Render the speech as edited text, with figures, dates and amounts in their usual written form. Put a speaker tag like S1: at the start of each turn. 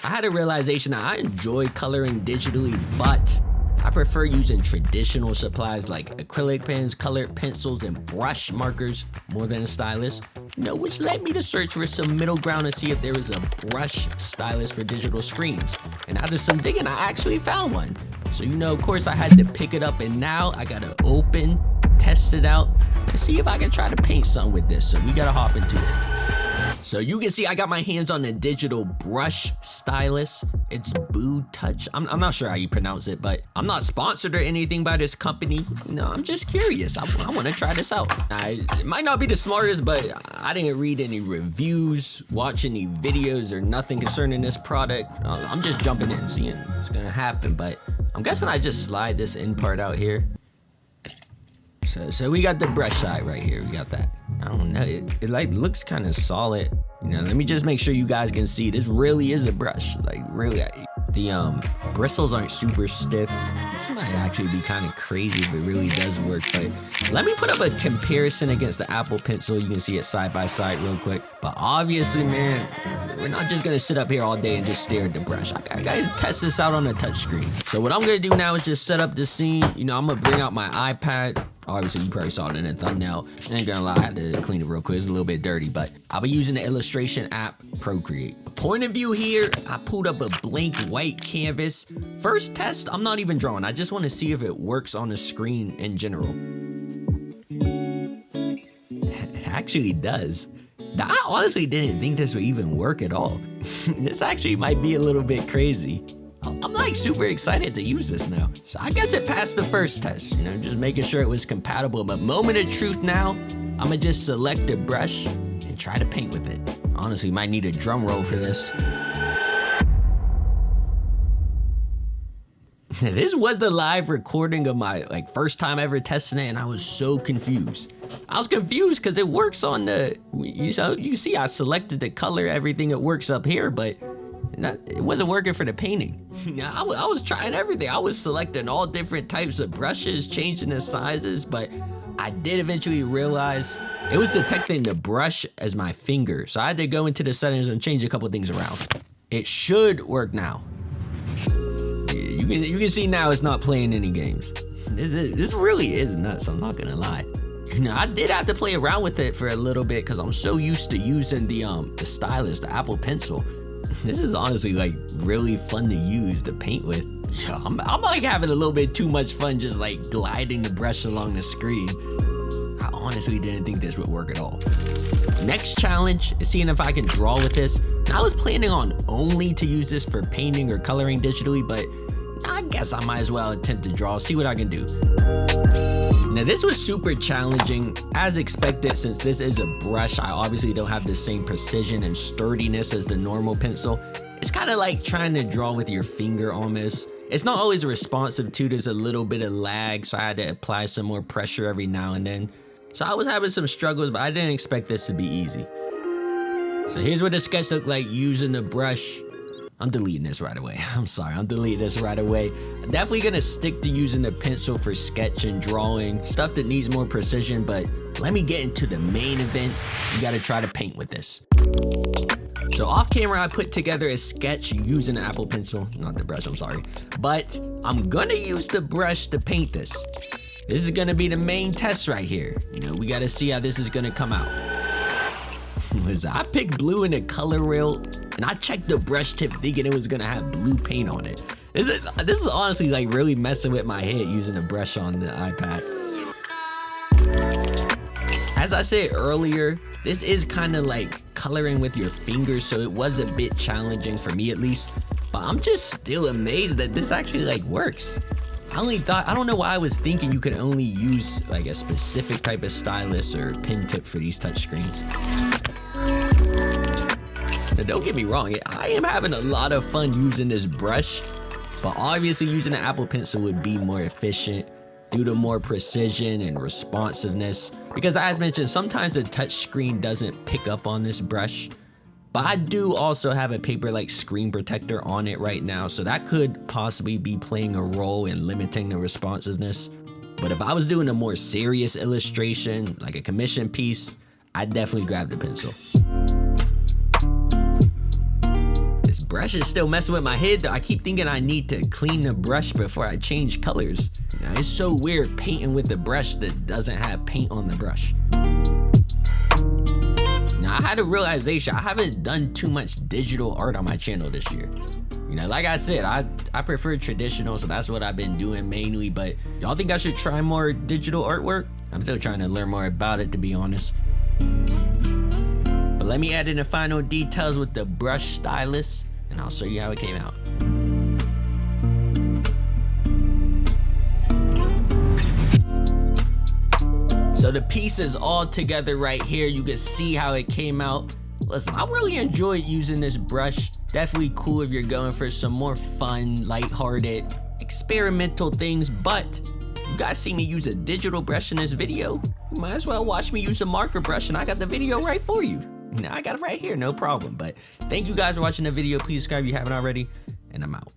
S1: I had a realization that I enjoy coloring digitally, but I prefer using traditional supplies like acrylic pens, colored pencils, and brush markers more than a stylus. Which led me to search for some middle ground to see if there was a brush stylus for digital screens. And after some digging, I actually found one. So of course I had to pick it up, and now I gotta open, test it out, and see if I can try to paint something with this. So we gotta hop into it. So you can see I got my hands on the digital brush stylus. It's Boo Touch. I'm not sure how you pronounce it, but I'm not sponsored or anything by this company. I'm just curious. I want to try this out. It might not be the smartest, but I didn't read any reviews, watch any videos, or nothing concerning this product. I'm just jumping in, seeing what's gonna happen. But I'm guessing I just slide this end part out here. So we got the brush side right here. We got that. I don't know. It like looks kind of solid. Let me just make sure you guys can see. This really is a brush. Like really, the bristles aren't super stiff. This might actually be kind of crazy if it really does work. But let me put up a comparison against the Apple Pencil. You can see it side by side real quick. But obviously, man, we're not just gonna sit up here all day and just stare at the brush. I gotta test this out on a touch screen. So what I'm gonna do now is just set up the scene. I'm gonna bring out my iPad. Obviously, you probably saw it in the thumbnail. I ain't gonna lie, I had to clean it real quick. It's a little bit dirty, but I'll be using the illustration app Procreate. Point of view here, I pulled up a blank white canvas. First test, I'm not even drawing. I just want to see if it works on the screen in general. It actually does. Now, I honestly didn't think this would even work at all. This actually might be a little bit crazy. I'm like super excited to use this now. So I guess it passed the first test, just making sure it was compatible. But moment of truth now, I'm gonna just select the brush and try to paint with it. Honestly, might need a drum roll for this. This was the live recording of my first time ever testing it, and I was so confused. I was confused because it works on the, you see I selected the color, everything, it works up here, but it wasn't working for the painting. I was trying everything. I was selecting all different types of brushes, changing the sizes, but I did eventually realize it was detecting the brush as my finger. So I had to go into the settings and change a couple things around. It should work now. You can see now it's not playing any games. This really is nuts, I'm not gonna lie. I did have to play around with it for a little bit because I'm so used to using the stylus, the Apple Pencil. This is honestly really fun to use to paint with. I'm having a little bit too much fun just gliding the brush along the screen. I honestly didn't think this would work at all. Next challenge is seeing if I can draw with this. Now, I was planning on only to use this for painting or coloring digitally, but I guess I might as well attempt to draw, see what I can do. Now this was super challenging as expected. Since this is a brush, I obviously don't have the same precision and sturdiness as the normal pencil. It's kind of like trying to draw with your finger almost. It's not always responsive too, there's a little bit of lag, so I had to apply some more pressure every now and then. So I was having some struggles, but I didn't expect this to be easy. So here's what the sketch looked like using the brush. I'm deleting this right away. I'm sorry, I'm deleting this right away. I'm definitely gonna stick to using the pencil for sketch and drawing, stuff that needs more precision, but let me get into the main event. You gotta try to paint with this. So off camera, I put together a sketch using the Apple Pencil, not the brush, I'm sorry. But I'm gonna use the brush to paint this. This is gonna be the main test right here. We gotta see how this is gonna come out. Listen, I picked blue in the color wheel, and I checked the brush tip thinking it was gonna have blue paint on it. This is honestly really messing with my head using the brush on the iPad. As I said earlier, this is kind of like coloring with your fingers, so it was a bit challenging for me at least, but I'm just still amazed that this actually works. I don't know why I was thinking you could only use a specific type of stylus or pen tip for these touchscreens. Now, don't get me wrong, I am having a lot of fun using this brush, but obviously using an Apple Pencil would be more efficient due to more precision and responsiveness. Because as mentioned, sometimes the touch screen doesn't pick up on this brush, but I do also have a paper screen protector on it right now, so that could possibly be playing a role in limiting the responsiveness. But if I was doing a more serious illustration, like a commission piece, I'd definitely grab the pencil. brush is still messing with my head though. I keep thinking I need to clean the brush before I change colors. Now, it's so weird painting with the brush that doesn't have paint on the brush. Now, I had a realization. I haven't done too much digital art on my channel this year. You know, like I said, I prefer traditional, so that's what I've been doing mainly. But y'all think I should try more digital artwork? I'm still trying to learn more about it, to be honest. But let me add in the final details with the brush stylus, and I'll show you how it came out. So the piece is all together right here. You can see how it came out. Listen, I really enjoyed using this brush. Definitely cool if you're going for some more fun, lighthearted, experimental things, but you guys see me use a digital brush in this video, you might as well watch me use a marker brush, and I got the video right for you. Now I got it right here, no problem. But thank you guys for watching the video. Please subscribe if you haven't already, and I'm out.